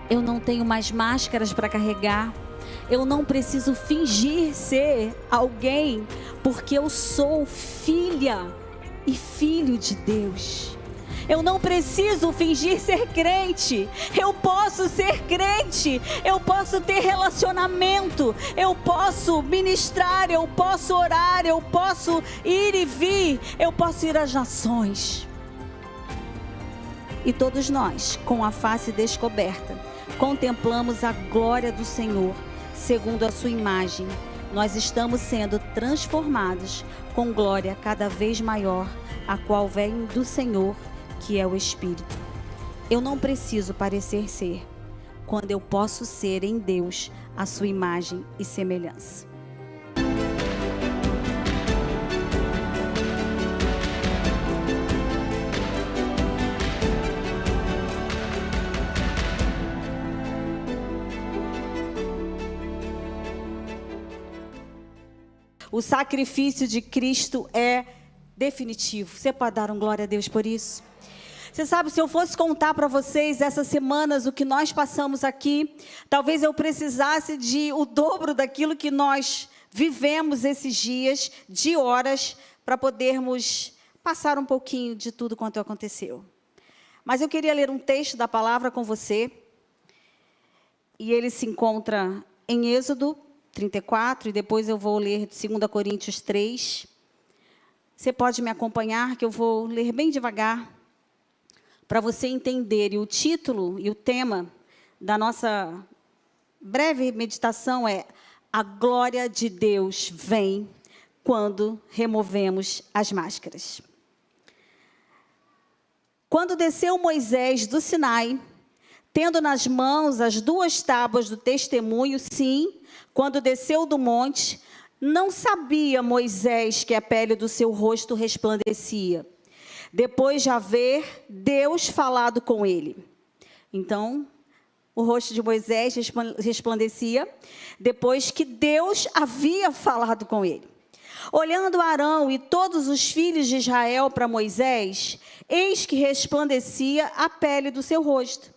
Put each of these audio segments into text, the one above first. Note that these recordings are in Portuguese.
Eu não tenho mais máscaras para carregar. Eu não preciso fingir ser alguém, porque eu sou filha e filho de Deus. Eu não preciso fingir ser crente. Eu posso ser crente. Eu posso ter relacionamento. Eu posso ministrar. Eu posso orar. Eu posso ir e vir. Eu posso ir às nações. E todos nós, com a face descoberta, contemplamos a glória do Senhor, segundo a sua imagem. Nós estamos sendo transformados com glória cada vez maior, a qual vem do Senhor, que é o Espírito. Eu não preciso parecer ser, quando eu posso ser em Deus a sua imagem e semelhança. O sacrifício de Cristo é definitivo. Você pode dar um glória a Deus por isso? Você sabe, se eu fosse contar para vocês essas semanas o que nós passamos aqui, talvez eu precisasse de o dobro daquilo que nós vivemos esses dias, de horas, para podermos passar um pouquinho de tudo quanto aconteceu. Mas eu queria ler um texto da palavra com você, e ele se encontra em Êxodo 34, e depois eu vou ler 2 Coríntios 3. Você pode me acompanhar, que eu vou ler bem devagar, para você entender. E o título e o tema da nossa breve meditação é: a glória de Deus vem quando removemos as máscaras. Quando desceu Moisés do Sinai, tendo nas mãos as 2 tábuas do testemunho, sim, quando desceu do monte, não sabia Moisés que a pele do seu rosto resplandecia, depois de haver Deus falado com ele. Então, o rosto de Moisés resplandecia, depois que Deus havia falado com ele. Olhando Arão e todos os filhos de Israel para Moisés, eis que resplandecia a pele do seu rosto,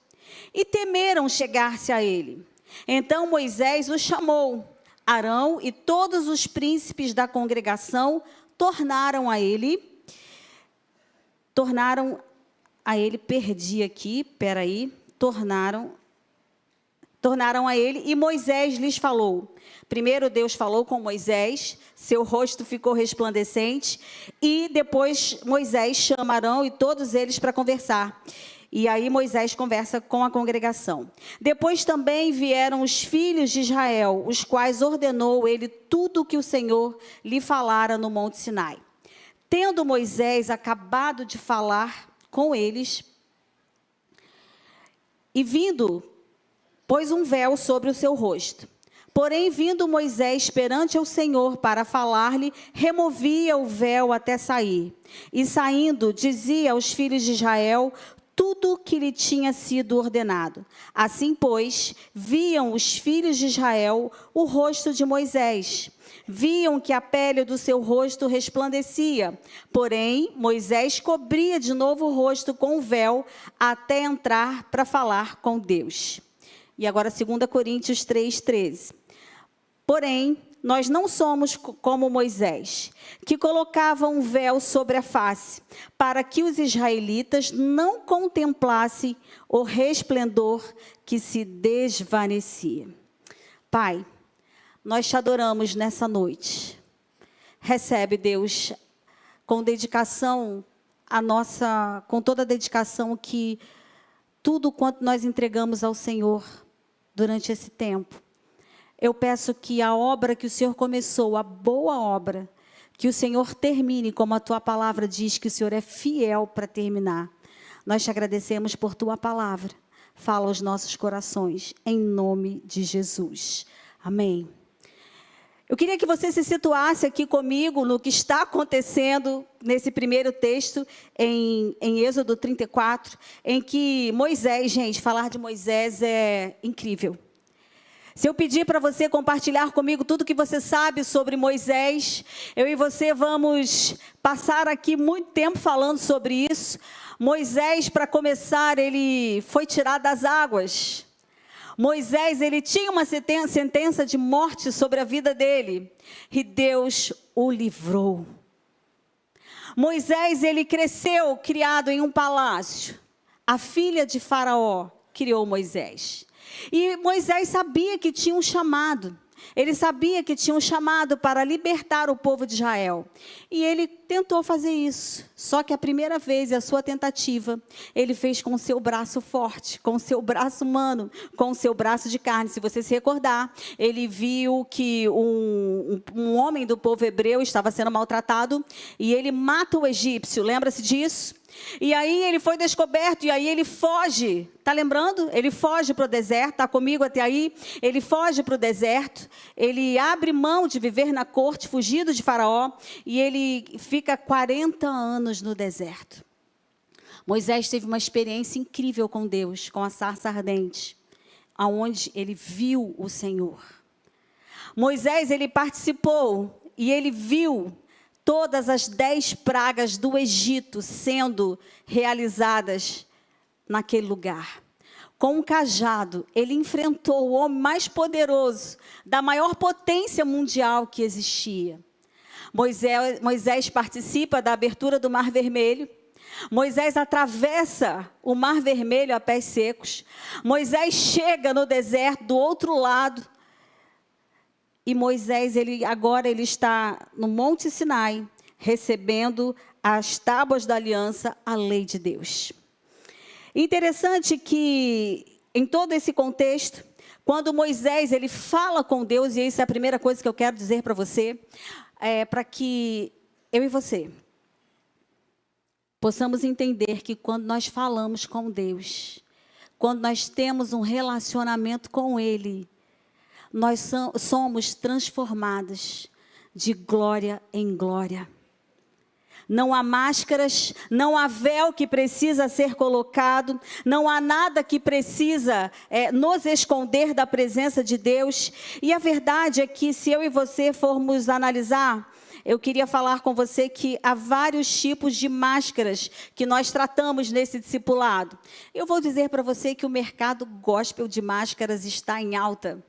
e temeram chegar-se a ele. Então Moisés o chamou. Arão e todos os príncipes da congregação tornaram a ele, tornaram a ele, e Moisés lhes falou. Primeiro Deus falou com Moisés, seu rosto ficou resplandecente, e depois Moisés chama Arão e todos eles para conversar. E aí Moisés conversa com a congregação. Depois também vieram os filhos de Israel, os quais ordenou ele tudo o que o Senhor lhe falara no Monte Sinai. Tendo Moisés acabado de falar com eles, e vindo, pôs um véu sobre o seu rosto. Porém, vindo Moisés perante o Senhor para falar-lhe, removia o véu até sair. E saindo, dizia aos filhos de Israel tudo o que lhe tinha sido ordenado. Assim, pois, viam os filhos de Israel o rosto de Moisés. Viam que a pele do seu rosto resplandecia. Porém, Moisés cobria de novo o rosto com o véu até entrar para falar com Deus. E agora 2 Coríntios 3:13. Porém, nós não somos como Moisés, que colocava um véu sobre a face, para que os israelitas não contemplassem o resplendor que se desvanecia. Pai, nós te adoramos nessa noite. Recebe, Deus, com dedicação, com toda a dedicação que tudo quanto nós entregamos ao Senhor durante esse tempo. Eu peço que a obra que o Senhor começou, a boa obra, que o Senhor termine, como a tua palavra diz, que o Senhor é fiel para terminar. Nós te agradecemos por tua palavra. Fala aos nossos corações, em nome de Jesus. Amém. Eu queria que você se situasse aqui comigo no que está acontecendo nesse primeiro texto, em Êxodo 34, em que Moisés, gente, falar de Moisés é incrível. Se eu pedir para você compartilhar comigo tudo que você sabe sobre Moisés, eu e você vamos passar aqui muito tempo falando sobre isso. Moisés, para começar, ele foi tirado das águas. Moisés, ele tinha uma sentença de morte sobre a vida dele, e Deus o livrou. Moisés, ele cresceu, criado em um palácio. A filha de Faraó criou Moisés. E Moisés sabia que tinha um chamado. Ele sabia que tinha um chamado para libertar o povo de Israel. E ele tentou fazer isso. Só que a primeira vez, a sua tentativa, ele fez com o seu braço forte, com o seu braço humano, com o seu braço de carne. Se você se recordar, ele viu que um homem do povo hebreu estava sendo maltratado e ele mata o egípcio. Lembra-se disso? E aí ele foi descoberto, e aí ele foge, está lembrando? Ele foge para o deserto, está comigo até aí? Ele foge para o deserto, ele abre mão de viver na corte, fugido de Faraó, e ele fica 40 anos no deserto. Moisés teve uma experiência incrível com Deus, com a sarça ardente, aonde ele viu o Senhor. Moisés, ele participou, e ele viu todas as 10 pragas do Egito sendo realizadas naquele lugar. Com um cajado, ele enfrentou o homem mais poderoso, da maior potência mundial que existia. Moisés participa da abertura do Mar Vermelho. Moisés atravessa o Mar Vermelho a pés secos. Moisés chega no deserto do outro lado. E Moisés, agora ele está no Monte Sinai, recebendo as tábuas da aliança, a lei de Deus. Interessante que, em todo esse contexto, quando Moisés ele fala com Deus, e isso é a primeira coisa que eu quero dizer para você, para que eu e você possamos entender que quando nós falamos com Deus, quando nós temos um relacionamento com Ele, nós somos transformados de glória em glória. Não há máscaras, não há véu que precisa ser colocado, não há nada que precisa nos esconder da presença de Deus. E a verdade é que, se eu e você formos analisar, eu queria falar com você que há vários tipos de máscaras que nós tratamos nesse discipulado. Eu vou dizer para você que o mercado gospel de máscaras está em alta.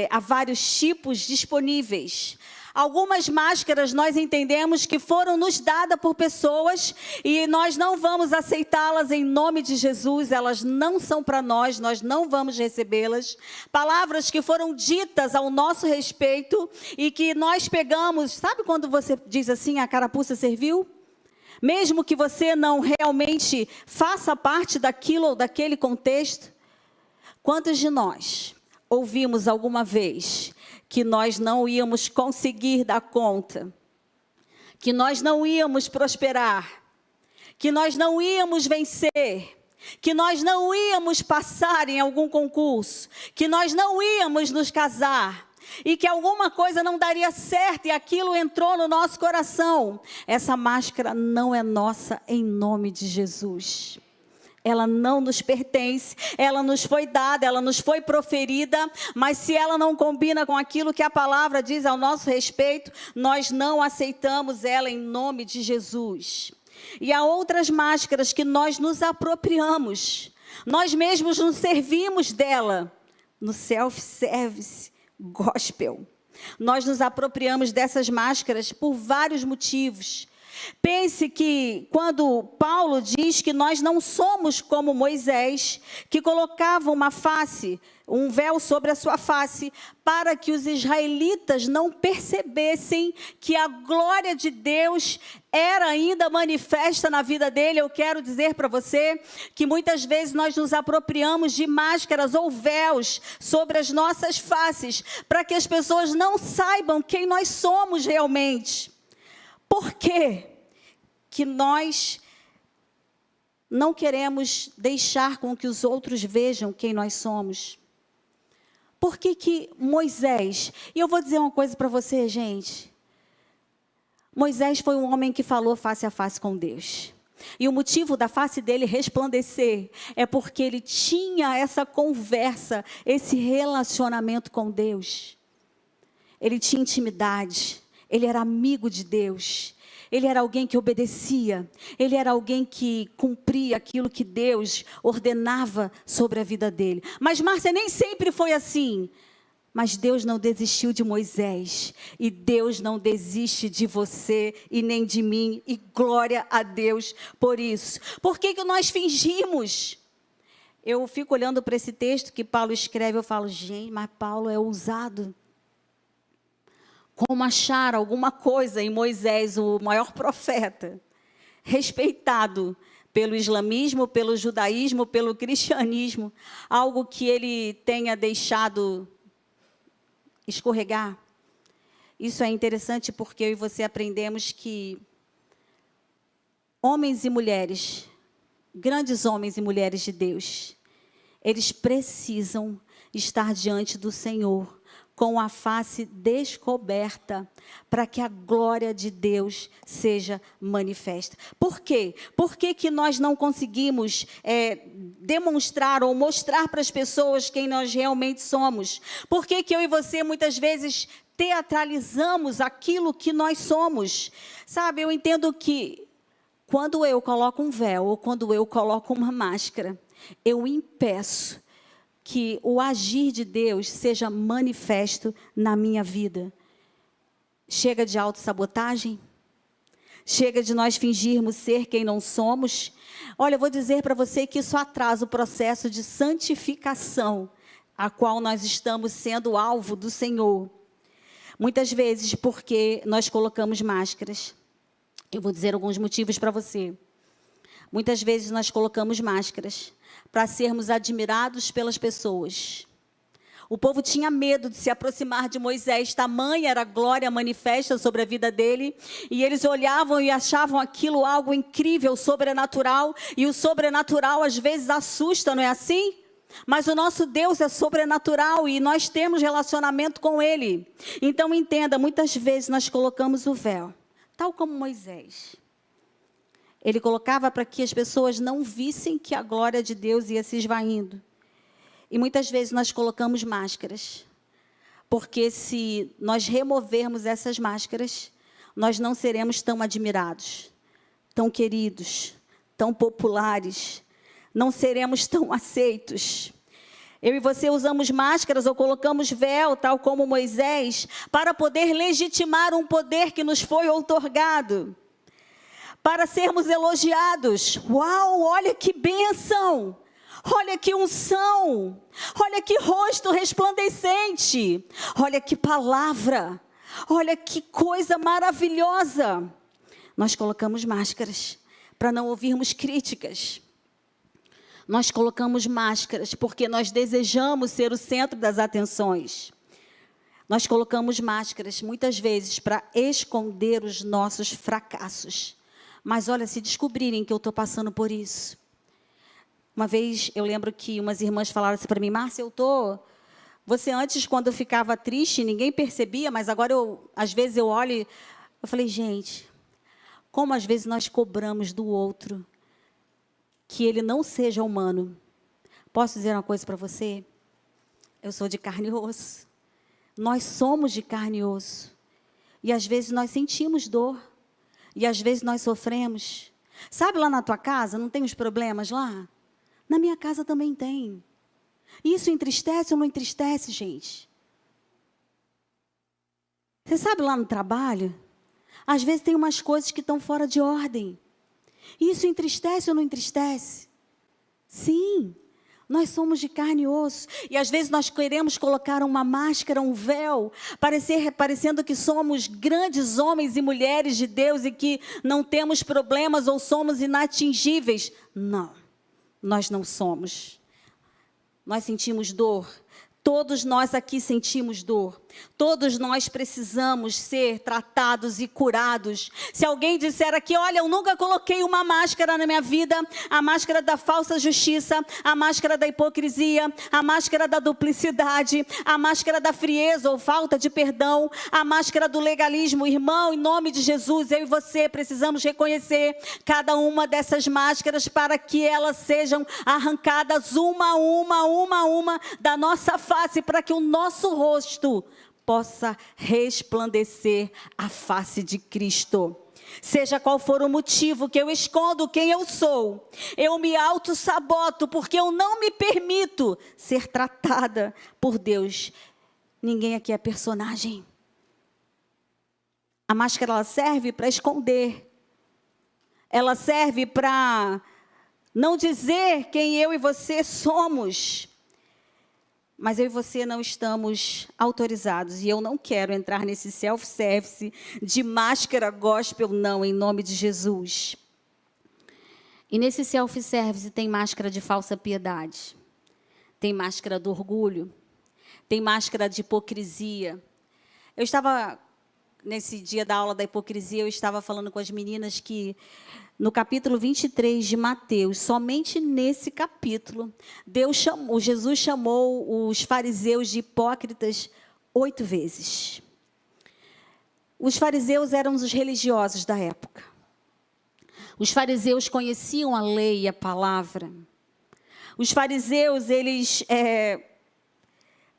Há vários tipos disponíveis. Algumas máscaras nós entendemos que foram nos dadas por pessoas e nós não vamos aceitá-las em nome de Jesus, elas não são para nós não vamos recebê-las. Palavras que foram ditas ao nosso respeito e que nós pegamos, sabe quando você diz assim, a carapuça serviu? Mesmo que você não realmente faça parte daquilo ou daquele contexto. Quantos de nós ouvimos alguma vez que nós não íamos conseguir dar conta, que nós não íamos prosperar, que nós não íamos vencer, que nós não íamos passar em algum concurso, que nós não íamos nos casar, e que alguma coisa não daria certo, e aquilo entrou no nosso coração? Essa máscara não é nossa, em nome de Jesus. Ela não nos pertence, ela nos foi dada, ela nos foi proferida, mas se ela não combina com aquilo que a palavra diz ao nosso respeito, nós não aceitamos ela em nome de Jesus. E há outras máscaras que nós nos apropriamos, nós mesmos nos servimos dela, no self-service gospel. Nós nos apropriamos dessas máscaras por vários motivos. Pense que quando Paulo diz que nós não somos como Moisés, que colocava um véu sobre a sua face, para que os israelitas não percebessem que a glória de Deus era ainda manifesta na vida dele. Eu quero dizer para você que muitas vezes nós nos apropriamos de máscaras ou véus sobre as nossas faces, para que as pessoas não saibam quem nós somos realmente. Por quê que nós não queremos deixar com que os outros vejam quem nós somos? Por que Moisés... E eu vou dizer uma coisa para você, gente. Moisés foi um homem que falou face a face com Deus. E o motivo da face dele resplandecer é porque ele tinha essa conversa, esse relacionamento com Deus. Ele tinha intimidade, ele era amigo de Deus. ele era alguém que obedecia, ele era alguém que cumpria aquilo que Deus ordenava sobre a vida dele. Mas Márcia, nem sempre foi assim. Mas Deus não desistiu de Moisés, e Deus não desiste de você e nem de mim, e glória a Deus por isso. Por que que nós fingimos? Eu fico olhando para esse texto que Paulo escreve, eu falo, gente, mas Paulo é ousado. Como achar alguma coisa em Moisés, o maior profeta, respeitado pelo islamismo, pelo judaísmo, pelo cristianismo, algo que ele tenha deixado escorregar. Isso é interessante porque eu e você aprendemos que homens e mulheres, grandes homens e mulheres de Deus, eles precisam estar diante do Senhor com a face descoberta, para que a glória de Deus seja manifesta. Por quê? Por que que nós não conseguimos demonstrar ou mostrar para as pessoas quem nós realmente somos? Por que que eu e você muitas vezes teatralizamos aquilo que nós somos? Sabe, eu entendo que quando eu coloco um véu ou quando eu coloco uma máscara, eu impeço que o agir de Deus seja manifesto na minha vida. Chega de autossabotagem? Chega de nós fingirmos ser quem não somos? Olha, eu vou dizer para você que isso atrasa o processo de santificação, a qual nós estamos sendo alvo do Senhor. Muitas vezes porque nós colocamos máscaras. Eu vou dizer alguns motivos para você. Muitas vezes nós colocamos máscaras para sermos admirados pelas pessoas. O povo tinha medo de se aproximar de Moisés, tamanha era a glória manifesta sobre a vida dele, e eles olhavam e achavam aquilo algo incrível, sobrenatural, e o sobrenatural às vezes assusta, não é assim? Mas o nosso Deus é sobrenatural e nós temos relacionamento com Ele. Então entenda, muitas vezes nós colocamos o véu, tal como Moisés. Ele colocava para que as pessoas não vissem que a glória de Deus ia se esvaindo. E muitas vezes nós colocamos máscaras, porque se nós removermos essas máscaras, nós não seremos tão admirados, tão queridos, tão populares, não seremos tão aceitos. Eu e você usamos máscaras ou colocamos véu, tal como Moisés, para poder legitimar um poder que nos foi outorgado. Para sermos elogiados. Uau, olha que bênção! Olha que unção! Olha que rosto resplandecente! Olha que palavra! Olha que coisa maravilhosa! Nós colocamos máscaras para não ouvirmos críticas. Nós colocamos máscaras porque nós desejamos ser o centro das atenções. Nós colocamos máscaras muitas vezes para esconder os nossos fracassos. Mas olha, se descobrirem que eu estou passando por isso. Uma vez eu lembro que umas irmãs falaram assim para mim, Márcia, você antes quando eu ficava triste, ninguém percebia, mas agora às vezes eu olho e eu falei, gente, como às vezes nós cobramos do outro que ele não seja humano. Posso dizer uma coisa para você? Eu sou de carne e osso. Nós somos de carne e osso. E às vezes nós sentimos dor. E às vezes nós sofremos. Sabe lá na tua casa, não tem os problemas lá? Na minha casa também tem. Isso entristece ou não entristece, gente? Você sabe lá no trabalho? Às vezes tem umas coisas que estão fora de ordem. Isso entristece ou não entristece? Sim. Nós somos de carne e osso. E às vezes nós queremos colocar uma máscara, um véu, parecendo que somos grandes homens e mulheres de Deus e que não temos problemas ou somos inatingíveis. Não, nós não somos. Nós sentimos dor. Todos nós aqui sentimos dor. Todos nós precisamos ser tratados e curados. Se alguém disser aqui, olha, eu nunca coloquei uma máscara na minha vida, a máscara da falsa justiça, a máscara da hipocrisia, a máscara da duplicidade, a máscara da frieza ou falta de perdão, a máscara do legalismo. Irmão, em nome de Jesus, eu e você precisamos reconhecer cada uma dessas máscaras para que elas sejam arrancadas uma a uma da nossa face, para que o nosso rosto possa resplandecer a face de Cristo. Seja qual for o motivo que eu escondo quem eu sou, eu me auto-saboto porque eu não me permito ser tratada por Deus. Ninguém aqui é personagem. A máscara, ela serve para esconder. Ela serve para não dizer quem eu e você somos. Mas eu e você não estamos autorizados. E eu não quero entrar nesse self-service de máscara gospel, não, em nome de Jesus. E nesse self-service tem máscara de falsa piedade. Tem máscara do orgulho. Tem máscara de hipocrisia. Eu estava, nesse dia da aula da hipocrisia, eu estava falando com as meninas que no capítulo 23 de Mateus, somente nesse capítulo, Jesus chamou os fariseus de hipócritas 8 vezes. Os fariseus eram os religiosos da época. Os fariseus conheciam a lei e a palavra. Os fariseus, eles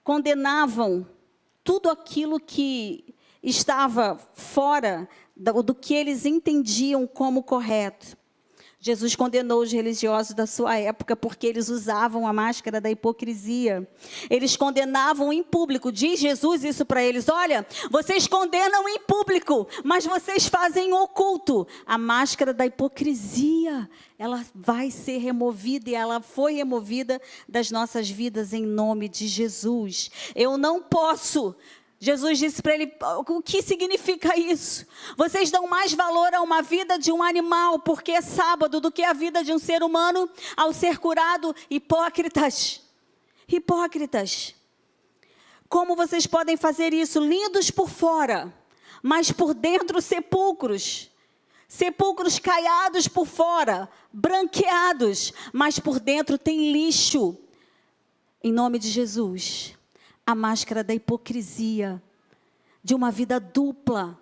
condenavam tudo aquilo que estava fora do que eles entendiam como correto. Jesus condenou os religiosos da sua época porque eles usavam a máscara da hipocrisia. Eles condenavam em público. Diz Jesus isso para eles: olha, vocês condenam em público, mas vocês fazem oculto. A máscara da hipocrisia, ela vai ser removida e ela foi removida das nossas vidas em nome de Jesus. Eu não posso... Jesus disse para ele: o que significa isso? Vocês dão mais valor a uma vida de um animal, porque é sábado, do que a vida de um ser humano ao ser curado? Hipócritas. Hipócritas. Como vocês podem fazer isso? Lindos por fora, mas por dentro sepulcros. Sepulcros caiados por fora, branqueados, mas por dentro tem lixo. Em nome de Jesus. A máscara da hipocrisia, de uma vida dupla.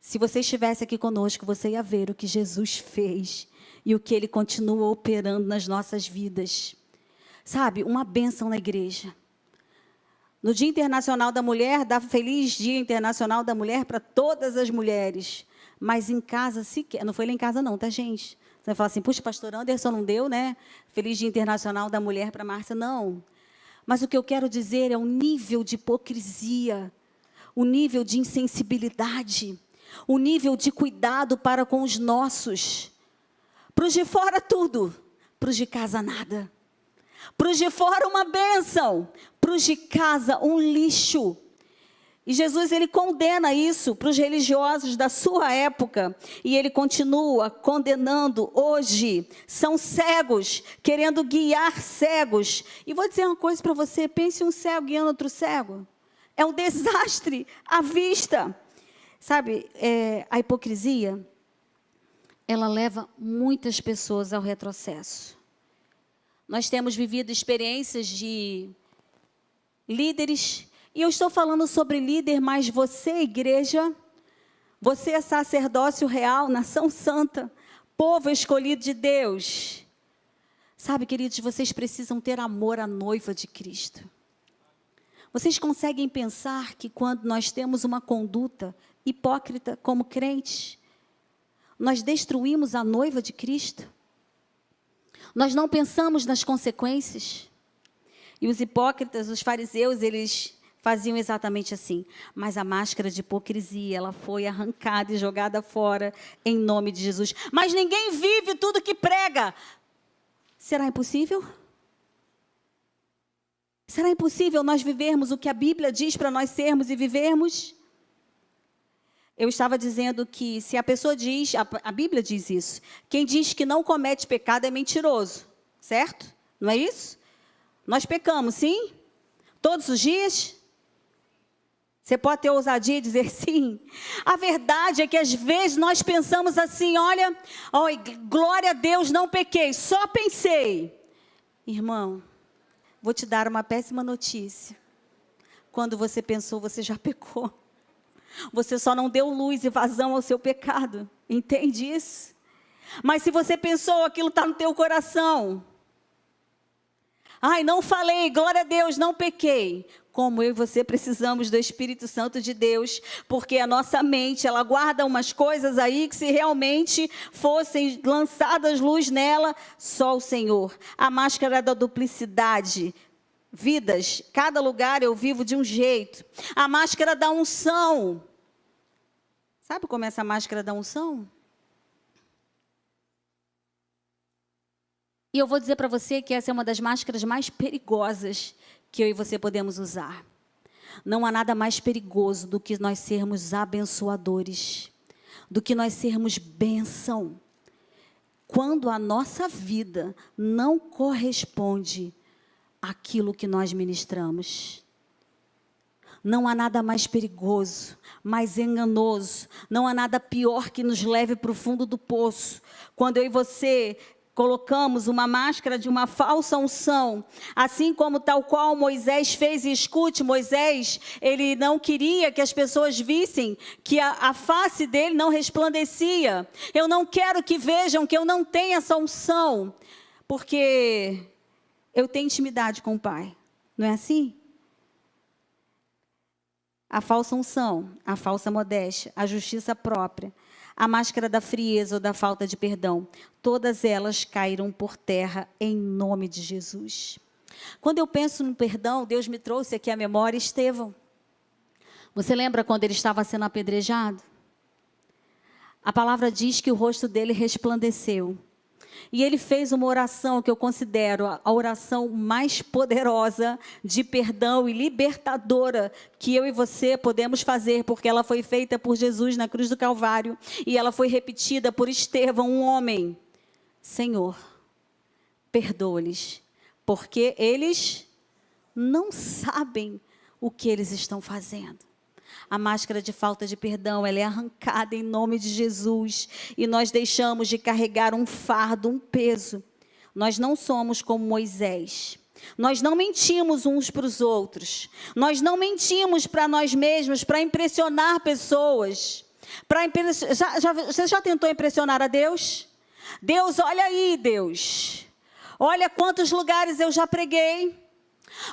Se você estivesse aqui conosco, você ia ver o que Jesus fez e o que Ele continua operando nas nossas vidas. Sabe, uma bênção na igreja. No Dia Internacional da Mulher, dá feliz Dia Internacional da Mulher para todas as mulheres. Mas em casa sequer, não foi lá em casa não, tá, gente? Você vai falar assim: puxa, pastor Anderson não deu, né? Feliz Dia Internacional da Mulher para Márcia, não. Mas o que eu quero dizer é o nível de hipocrisia, o nível de insensibilidade, o nível de cuidado para com os nossos. Para os de fora tudo, para os de casa nada. Para os de fora uma bênção, para os de casa um lixo. E Jesus, ele condena isso para os religiosos da sua época. E ele continua condenando hoje. São cegos, querendo guiar cegos. E vou dizer uma coisa para você: pense um cego guiando outro cego. É um desastre à vista. Sabe, a hipocrisia, ela leva muitas pessoas ao retrocesso. Nós temos vivido experiências de líderes. E eu estou falando sobre líder, mas você, igreja, você é sacerdócio real, nação santa, povo escolhido de Deus. Sabe, queridos, vocês precisam ter amor à noiva de Cristo. Vocês conseguem pensar que quando nós temos uma conduta hipócrita como crentes, nós destruímos a noiva de Cristo? Nós não pensamos nas consequências? E os hipócritas, os fariseus, eles faziam exatamente assim. Mas a máscara de hipocrisia, ela foi arrancada e jogada fora em nome de Jesus. Mas ninguém vive tudo que prega. Será impossível? Será impossível nós vivermos o que a Bíblia diz para nós sermos e vivermos? Eu estava dizendo que se a pessoa diz, a Bíblia diz isso, quem diz que não comete pecado é mentiroso, certo? Não é isso? Nós pecamos, sim? Todos os dias? Você pode ter ousadia e dizer sim. A verdade é que às vezes nós pensamos assim: olha, glória a Deus, não pequei, só pensei. Irmão, vou te dar uma péssima notícia. Quando você pensou, você já pecou. Você só não deu luz e vazão ao seu pecado. Entende isso? Mas se você pensou, aquilo está no teu coração. Ai, não falei, glória a Deus, não pequei. Como eu e você precisamos do Espírito Santo de Deus, porque a nossa mente, ela guarda umas coisas aí que se realmente fossem lançadas luz nela, só o Senhor. A máscara da duplicidade, vidas, cada lugar eu vivo de um jeito. A máscara da unção. Sabe como é essa máscara da unção? E eu vou dizer para você que essa é uma das máscaras mais perigosas que eu e você podemos usar. Não há nada mais perigoso do que nós sermos abençoadores, do que nós sermos bênção, quando a nossa vida não corresponde àquilo que nós ministramos. Não há nada mais perigoso, mais enganoso, não há nada pior que nos leve para o fundo do poço, quando eu e você colocamos uma máscara de uma falsa unção, assim como tal qual Moisés fez. E escute, Moisés, ele não queria que as pessoas vissem que a face dele não resplandecia. Eu não quero que vejam que eu não tenho essa unção, porque eu tenho intimidade com o Pai, não é assim? A falsa unção, a falsa modéstia, a justiça própria, a máscara da frieza ou da falta de perdão, todas elas caíram por terra em nome de Jesus. Quando eu penso no perdão, Deus me trouxe aqui à memória Estevão. Você lembra quando ele estava sendo apedrejado? A palavra diz que o rosto dele resplandeceu. E ele fez uma oração que eu considero a oração mais poderosa de perdão e libertadora que eu e você podemos fazer, porque ela foi feita por Jesus na cruz do Calvário e ela foi repetida por Estevão, um homem. Senhor, perdoa-lhes, porque eles não sabem o que eles estão fazendo. A máscara de falta de perdão, ela é arrancada em nome de Jesus. E nós deixamos de carregar um fardo, um peso. Nós não somos como Moisés. Nós não mentimos uns para os outros. Nós não mentimos para nós mesmos, para impressionar pessoas. Você já tentou impressionar a Deus? Deus, olha aí, Deus. Olha quantos lugares eu já preguei.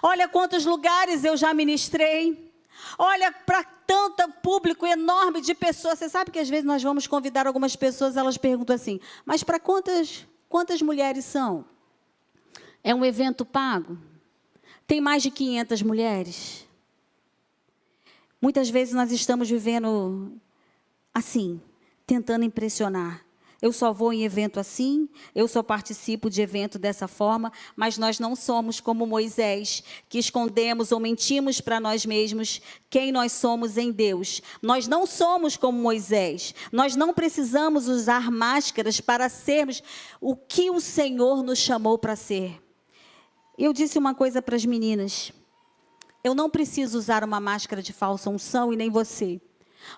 Olha quantos lugares eu já ministrei. Olha para tanto público enorme de pessoas. Você sabe que às vezes nós vamos convidar algumas pessoas, elas perguntam assim, mas para quantas mulheres são? É um evento pago? Tem mais de 500 mulheres? Muitas vezes nós estamos vivendo assim, tentando impressionar. Eu só vou em evento assim, eu só participo de evento dessa forma, mas nós não somos como Moisés, que escondemos ou mentimos para nós mesmos quem nós somos em Deus. Nós não somos como Moisés, nós não precisamos usar máscaras para sermos o que o Senhor nos chamou para ser. Eu disse uma coisa para as meninas, eu não preciso usar uma máscara de falsa unção e nem você.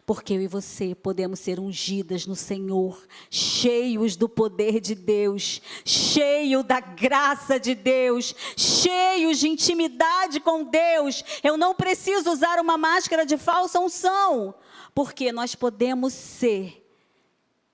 Porque eu e você podemos ser ungidas no Senhor, cheios do poder de Deus, cheios da graça de Deus, cheios de intimidade com Deus. Eu não preciso usar uma máscara de falsa unção, porque nós podemos ser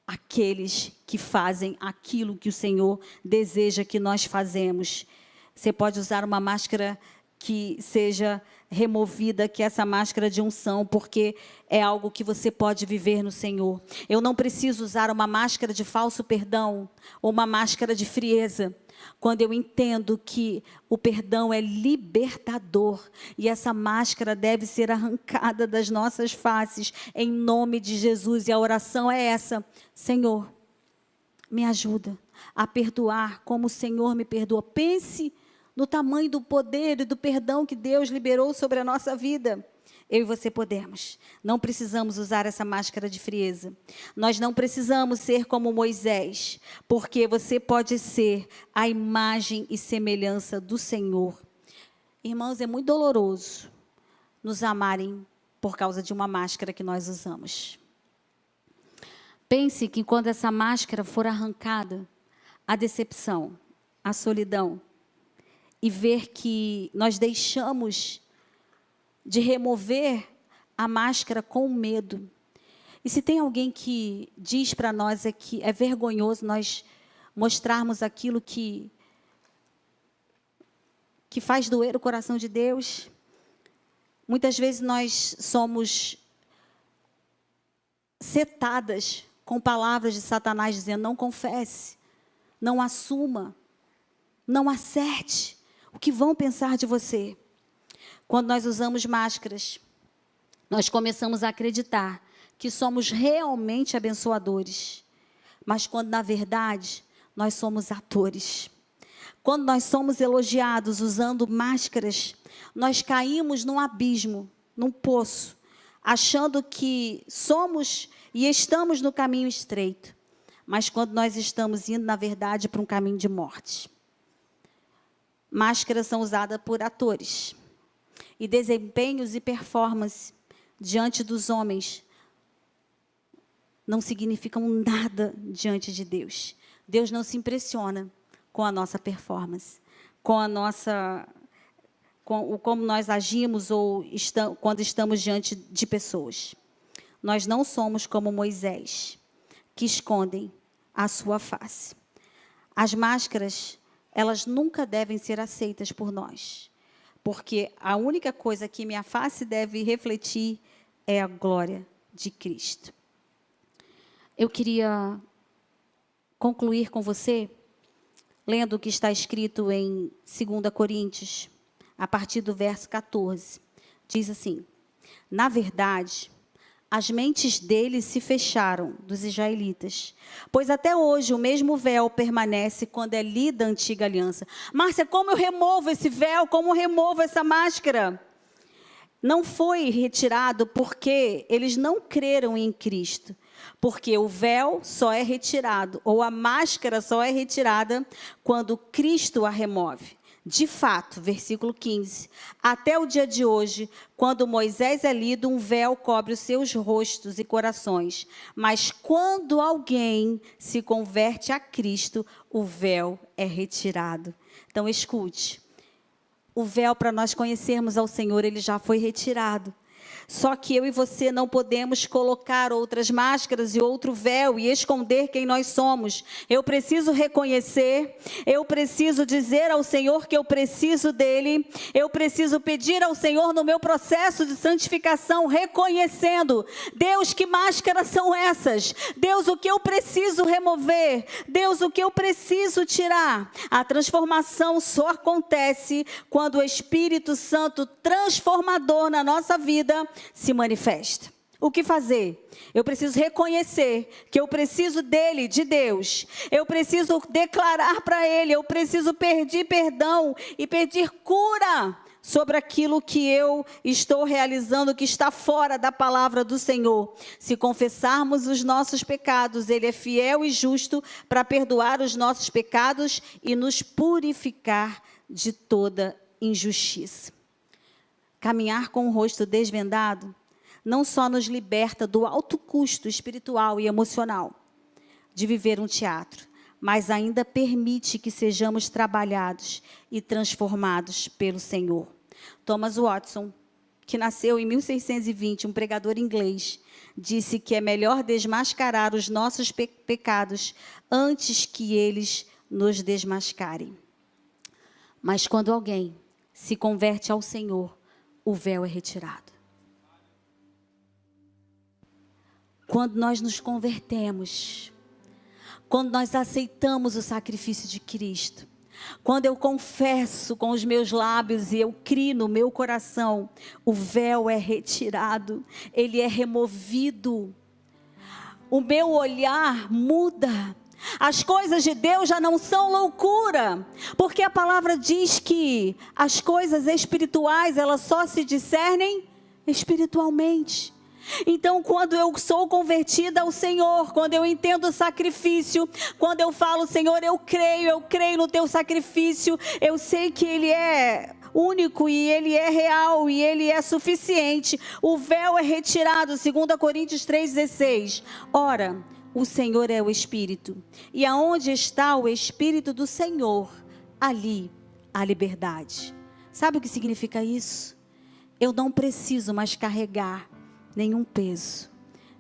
aqueles que fazem aquilo que o Senhor deseja que nós fazemos. Você pode usar uma máscara que seja removida, que essa máscara de unção, porque é algo que você pode viver no Senhor. Eu não preciso usar uma máscara de falso perdão, ou uma máscara de frieza, quando eu entendo que o perdão é libertador, e essa máscara deve ser arrancada das nossas faces, em nome de Jesus, e a oração é essa: Senhor, me ajuda a perdoar como o Senhor me perdoa. Pense no tamanho do poder e do perdão que Deus liberou sobre a nossa vida. Eu e você podemos. Não precisamos usar essa máscara de frieza. Nós não precisamos ser como Moisés, porque você pode ser a imagem e semelhança do Senhor. Irmãos, é muito doloroso nos amarem por causa de uma máscara que nós usamos. Pense que quando essa máscara for arrancada, a decepção, a solidão, e ver que nós deixamos de remover a máscara com medo. E se tem alguém que diz para nós que é vergonhoso nós mostrarmos aquilo que que faz doer o coração de Deus. Muitas vezes nós somos setadas com palavras de Satanás dizendo: não confesse, não assuma, não acerte. O que vão pensar de você? Quando nós usamos máscaras, nós começamos a acreditar que somos realmente abençoadores. Mas quando, na verdade, nós somos atores. Quando nós somos elogiados usando máscaras, nós caímos num abismo, num poço, achando que somos e estamos no caminho estreito. Mas quando nós estamos indo, na verdade, para um caminho de morte. Máscaras são usadas por atores. E desempenhos e performance diante dos homens não significam nada diante de Deus. Deus não se impressiona com a nossa performance, como nós agimos quando estamos diante de pessoas. Nós não somos como Moisés, que escondem a sua face. As máscaras, elas nunca devem ser aceitas por nós, porque a única coisa que minha face deve refletir é a glória de Cristo. Eu queria concluir com você, lendo o que está escrito em 2 Coríntios, a partir do verso 14. Diz assim: na verdade, as mentes deles se fecharam, dos israelitas, pois até hoje o mesmo véu permanece quando é lida a antiga aliança. Márcia, como eu removo esse véu? Como eu removo essa máscara? Não foi retirado porque eles não creram em Cristo. Porque o véu só é retirado, ou a máscara só é retirada quando Cristo a remove. De fato, versículo 15, até o dia de hoje, quando Moisés é lido, um véu cobre os seus rostos e corações. Mas quando alguém se converte a Cristo, o véu é retirado. Então, escute, o véu para nós conhecermos ao Senhor, ele já foi retirado. Só que eu e você não podemos colocar outras máscaras e outro véu e esconder quem nós somos. Eu preciso reconhecer, eu preciso dizer ao Senhor que eu preciso dEle, eu preciso pedir ao Senhor no meu processo de santificação, reconhecendo: Deus, que máscaras são essas? Deus, o que eu preciso remover? Deus, o que eu preciso tirar? A transformação só acontece quando o Espírito Santo transformador na nossa vida se manifesta. O que fazer? Eu preciso reconhecer que eu preciso dele, de Deus. Eu preciso declarar para ele, eu preciso pedir perdão e pedir cura sobre aquilo que eu estou realizando, que está fora da palavra do Senhor. Se confessarmos os nossos pecados, ele é fiel e justo para perdoar os nossos pecados e nos purificar de toda injustiça. Caminhar com o rosto desvendado não só nos liberta do alto custo espiritual e emocional de viver um teatro, mas ainda permite que sejamos trabalhados e transformados pelo Senhor. Thomas Watson, que nasceu em 1620, um pregador inglês, disse que é melhor desmascarar os nossos pecados antes que eles nos desmascarem. Mas quando alguém se converte ao Senhor, o véu é retirado. Quando nós nos convertemos, quando nós aceitamos o sacrifício de Cristo, quando eu confesso com os meus lábios e eu crio no meu coração, o véu é retirado, ele é removido. O meu olhar muda. As coisas de Deus já não são loucura, porque a palavra diz que as coisas espirituais, elas só se discernem espiritualmente. Então, quando eu sou convertida ao Senhor, quando eu entendo o sacrifício, quando eu falo: Senhor, eu creio no teu sacrifício, eu sei que ele é único e ele é real e ele é suficiente, o véu é retirado. 2 Coríntios 3,16. Ora, o Senhor é o Espírito, e aonde está o Espírito do Senhor, ali há liberdade. Sabe o que significa isso? Eu não preciso mais carregar nenhum peso,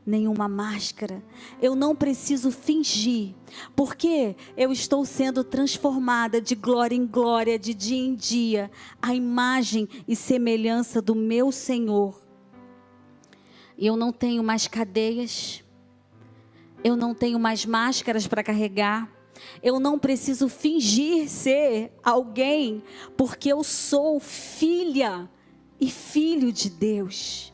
nenhuma máscara. Eu não preciso fingir, porque eu estou sendo transformada de glória em glória, de dia em dia, à imagem e semelhança do meu Senhor. E eu não tenho mais cadeias, eu não tenho mais máscaras para carregar, eu não preciso fingir ser alguém, porque eu sou filha e filho de Deus.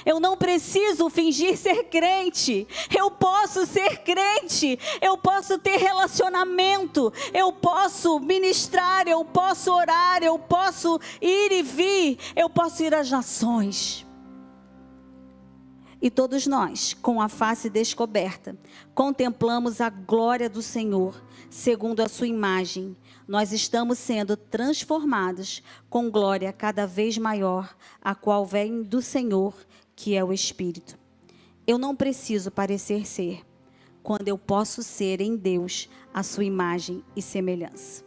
Eu não preciso fingir ser crente, eu posso ser crente, eu posso ter relacionamento, eu posso ministrar, eu posso orar, eu posso ir e vir, eu posso ir às nações. E todos nós, com a face descoberta, contemplamos a glória do Senhor, segundo a sua imagem. Nós estamos sendo transformados com glória cada vez maior, a qual vem do Senhor, que é o Espírito. Eu não preciso parecer ser, quando eu posso ser em Deus a sua imagem e semelhança.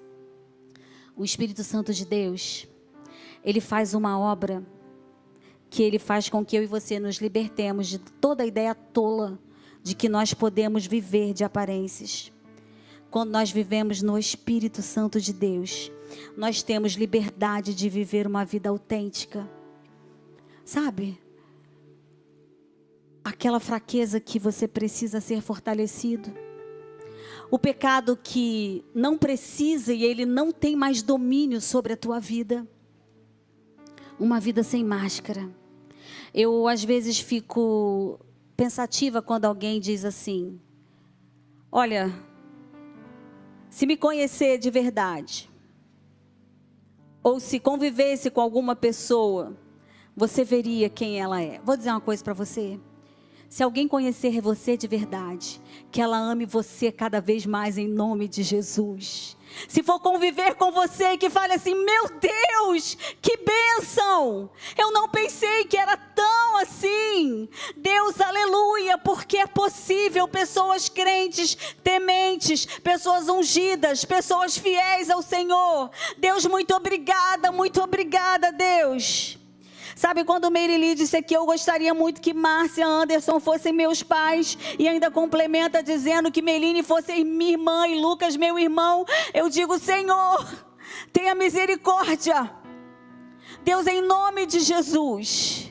O Espírito Santo de Deus, ele faz uma obra que ele faz com que eu e você nos libertemos de toda a ideia tola de que nós podemos viver de aparências. Quando nós vivemos no Espírito Santo de Deus, nós temos liberdade de viver uma vida autêntica. Sabe? Aquela fraqueza que você precisa ser fortalecido. O pecado que não precisa e ele não tem mais domínio sobre a tua vida. Uma vida sem máscara. Eu às vezes fico pensativa quando alguém diz assim: olha, se me conhecer de verdade, ou se convivesse com alguma pessoa, você veria quem ela é. Vou dizer uma coisa para você. Se alguém conhecer você de verdade, que ela ame você cada vez mais em nome de Jesus. Se for conviver com você e que fale assim: meu Deus, que bênção, eu não pensei que era tão assim. Deus, aleluia, porque é possível pessoas crentes, tementes, pessoas ungidas, pessoas fiéis ao Senhor. Deus, muito obrigada, Deus. Sabe, quando Meirili disse aqui: eu gostaria muito que Márcia e Anderson fossem meus pais, e ainda complementa dizendo que Meline fosse minha irmã e Lucas meu irmão, eu digo: Senhor, tenha misericórdia. Deus, em nome de Jesus,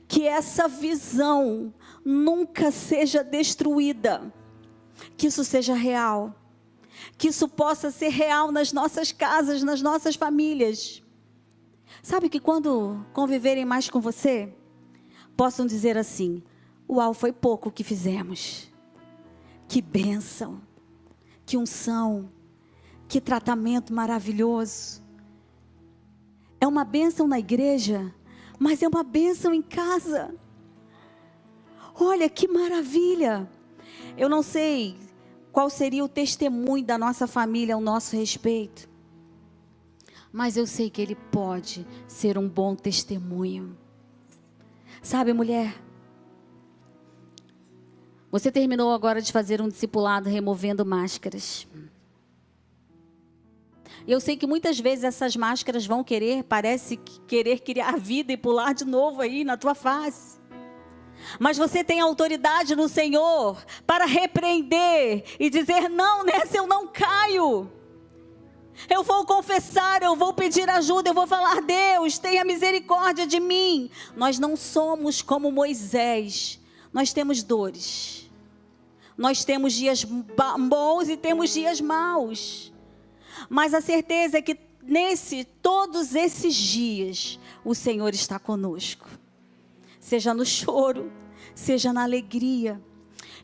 que essa visão nunca seja destruída, que isso seja real, que isso possa ser real nas nossas casas, nas nossas famílias. Sabe que quando conviverem mais com você, possam dizer assim: uau, foi pouco o que fizemos. Que bênção, que unção, que tratamento maravilhoso. É uma bênção na igreja, mas é uma bênção em casa. Olha que maravilha. Eu não sei qual seria o testemunho da nossa família ao nosso respeito, mas eu sei que ele pode ser um bom testemunho. Sabe, mulher, você terminou agora de fazer um discipulado removendo máscaras. Eu sei que muitas vezes essas máscaras vão parece querer criar vida e pular de novo aí na tua face. Mas você tem autoridade no Senhor para repreender e dizer: não, nessa eu não caio. Eu vou confessar, eu vou pedir ajuda, eu vou falar: Deus, tenha misericórdia de mim. Nós não somos como Moisés, nós temos dores. Nós temos dias bons e temos dias maus. Mas a certeza é que todos esses dias, o Senhor está conosco. Seja no choro, seja na alegria.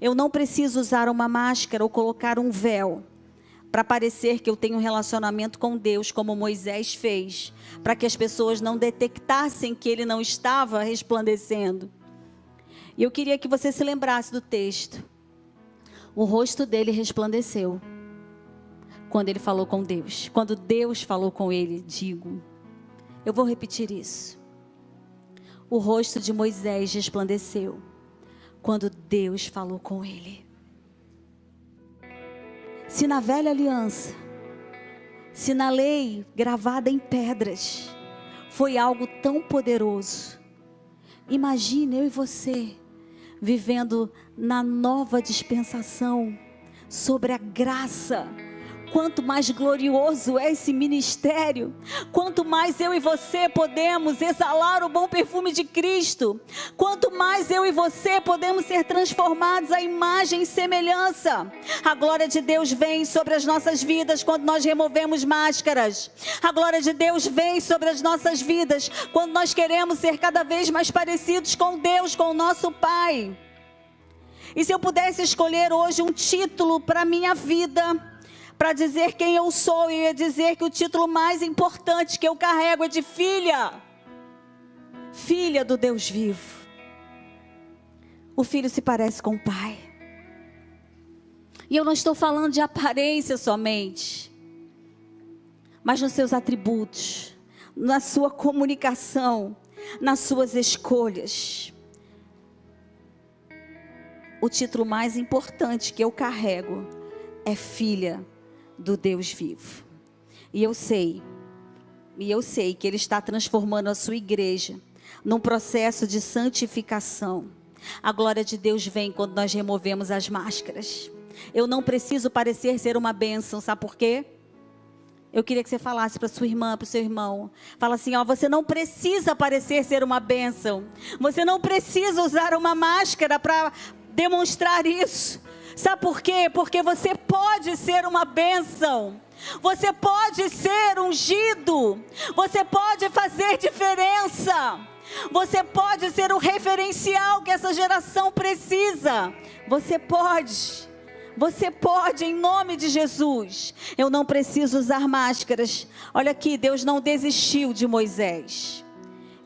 Eu não preciso usar uma máscara ou colocar um véu para parecer que eu tenho um relacionamento com Deus, como Moisés fez, para que as pessoas não detectassem que ele não estava resplandecendo. E eu queria que você se lembrasse do texto. O rosto dele resplandeceu quando ele falou com Deus. Quando Deus falou com ele, eu vou repetir isso. O rosto de Moisés resplandeceu quando Deus falou com ele. Se na velha aliança, se na lei gravada em pedras, foi algo tão poderoso, imagine eu e você vivendo na nova dispensação, sobre a graça. Quanto mais glorioso é esse ministério, quanto mais eu e você podemos exalar o bom perfume de Cristo, quanto mais eu e você podemos ser transformados à imagem e semelhança. A glória de Deus vem sobre as nossas vidas quando nós removemos máscaras. A glória de Deus vem sobre as nossas vidas quando nós queremos ser cada vez mais parecidos com Deus, com o nosso Pai. E se eu pudesse escolher hoje um título para a minha vida, para dizer quem eu sou, eu ia dizer que o título mais importante que eu carrego é de filha. Filha do Deus vivo. O filho se parece com o pai. E eu não estou falando de aparência somente, mas nos seus atributos, na sua comunicação, nas suas escolhas. O título mais importante que eu carrego é filha do Deus vivo. E eu sei que Ele está transformando a sua igreja num processo de santificação. A glória de Deus vem quando nós removemos as máscaras. Eu não preciso parecer ser uma bênção, sabe por quê? Eu queria que você falasse para sua irmã, para o seu irmão. Fala assim, você não precisa parecer ser uma bênção. Você não precisa usar uma máscara para demonstrar isso. Sabe por quê? Porque você pode ser uma bênção. Você pode ser ungido. Você pode fazer diferença. Você pode ser o referencial que essa geração precisa. Você pode. Você pode, em nome de Jesus. Eu não preciso usar máscaras. Olha aqui, Deus não desistiu de Moisés.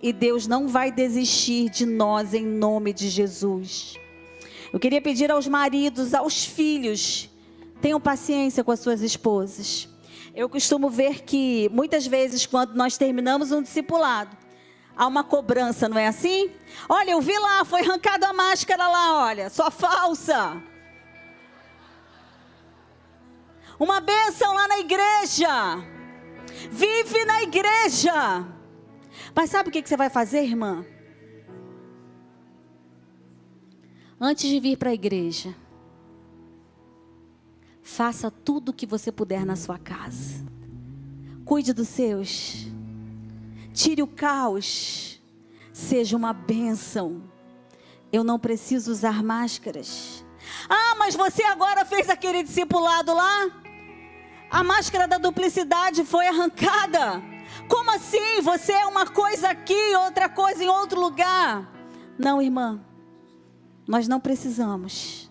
E Deus não vai desistir de nós em nome de Jesus. Eu queria pedir aos maridos, aos filhos, tenham paciência com as suas esposas. Eu costumo ver que muitas vezes quando nós terminamos um discipulado, há uma cobrança, não é assim? Olha, eu vi lá, foi arrancada a máscara lá, olha, só falsa. Uma bênção lá na igreja. Vive na igreja. Mas sabe o que você vai fazer, irmã? Antes de vir para a igreja, faça tudo o que você puder na sua casa. Cuide dos seus. Tire o caos. Seja uma bênção. Eu não preciso usar máscaras. Mas você agora fez aquele discipulado lá? A máscara da duplicidade foi arrancada. Como assim? Você é uma coisa aqui, outra coisa em outro lugar. Não, irmã. Nós não precisamos.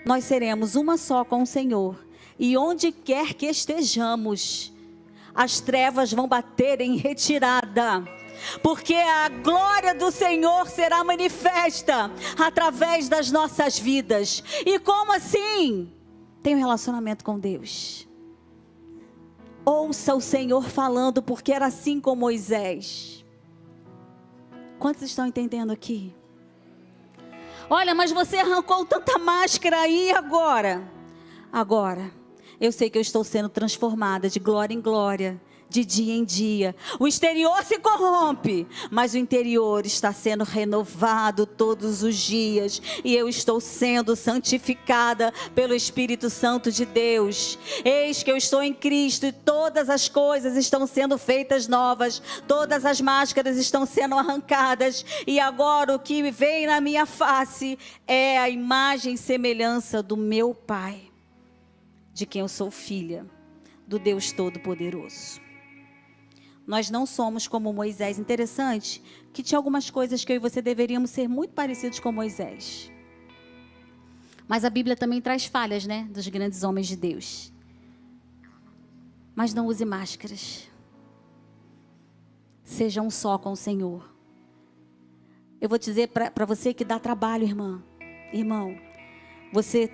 Nós seremos uma só com o Senhor. E onde quer que estejamos, as trevas vão bater em retirada. Porque a glória do Senhor será manifesta através das nossas vidas. E como assim? Tem um relacionamento com Deus. Ouça o Senhor falando, porque era assim com Moisés. Quantos estão entendendo aqui? Olha, mas você arrancou tanta máscara aí agora. Agora, eu sei que eu estou sendo transformada de glória em glória, de dia em dia. O exterior se corrompe, mas o interior está sendo renovado todos os dias. E eu estou sendo santificada pelo Espírito Santo de Deus. Eis que eu estou em Cristo e todas as coisas estão sendo feitas novas. Todas as máscaras estão sendo arrancadas. E agora o que vem na minha face é a imagem e semelhança do meu Pai, de quem eu sou filha, do Deus Todo-Poderoso. Nós não somos como Moisés. Interessante que tinha algumas coisas que eu e você deveríamos ser muito parecidos com Moisés. Mas a Bíblia também traz falhas, né? Dos grandes homens de Deus. Mas não use máscaras. Seja um só com o Senhor. Eu vou dizer para você que dá trabalho, irmã. Irmão, você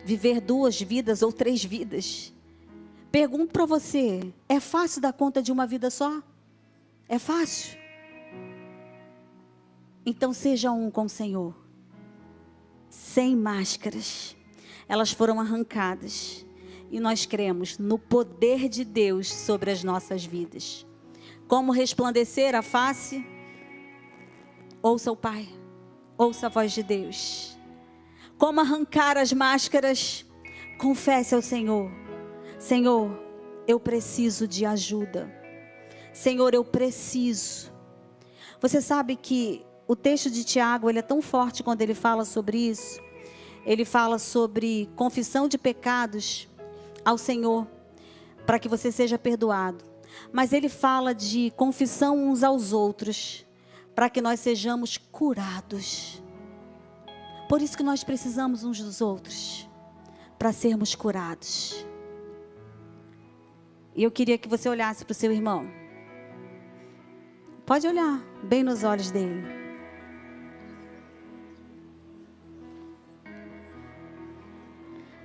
viver 2 vidas ou 3 vidas. Pergunto para você, é fácil dar conta de uma vida só? É fácil? Então seja um com o Senhor. Sem máscaras. Elas foram arrancadas. E nós cremos no poder de Deus sobre as nossas vidas. Como resplandecer a face? Ouça o Pai. Ouça a voz de Deus. Como arrancar as máscaras? Confesse ao Senhor. Senhor, eu preciso de ajuda. Senhor, eu preciso. Você sabe que o texto de Tiago, ele é tão forte quando ele fala sobre isso. Ele fala sobre confissão de pecados ao Senhor, para que você seja perdoado. Mas ele fala de confissão uns aos outros, para que nós sejamos curados. Por isso que nós precisamos uns dos outros, para sermos curados. E eu queria que você olhasse para o seu irmão. Pode olhar bem nos olhos dele.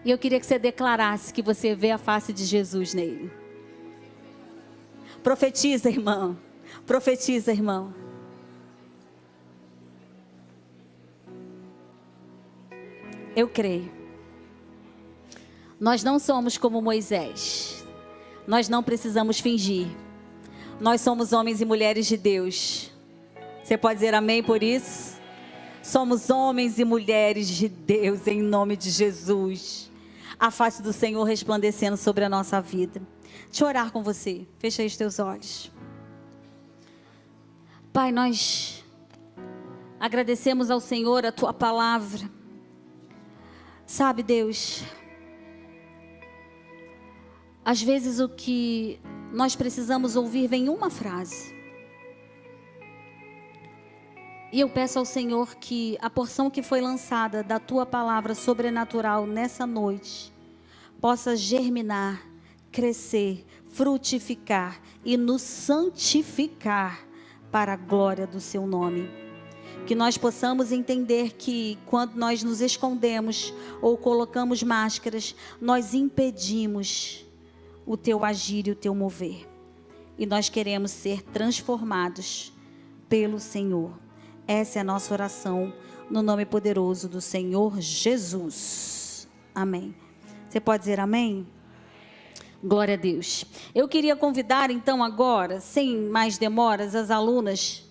E eu queria que você declarasse que você vê a face de Jesus nele. Profetiza, irmão. Profetiza, irmão. Eu creio. Nós não somos como Moisés. Nós não precisamos fingir. Nós somos homens e mulheres de Deus. Você pode dizer amém por isso? Somos homens e mulheres de Deus em nome de Jesus. A face do Senhor resplandecendo sobre a nossa vida. Deixa eu orar com você. Fecha aí os teus olhos. Pai, nós agradecemos ao Senhor a tua palavra. Sabe, Deus, às vezes o que nós precisamos ouvir vem uma frase. E eu peço ao Senhor que a porção que foi lançada da tua palavra sobrenatural nessa noite possa germinar, crescer, frutificar e nos santificar para a glória do seu nome. Que nós possamos entender que quando nós nos escondemos ou colocamos máscaras, nós impedimos o teu agir e o teu mover. E nós queremos ser transformados pelo Senhor. Essa é a nossa oração no nome poderoso do Senhor Jesus. Amém. Você pode dizer amém? Glória a Deus. Eu queria convidar então agora, sem mais demoras, as alunas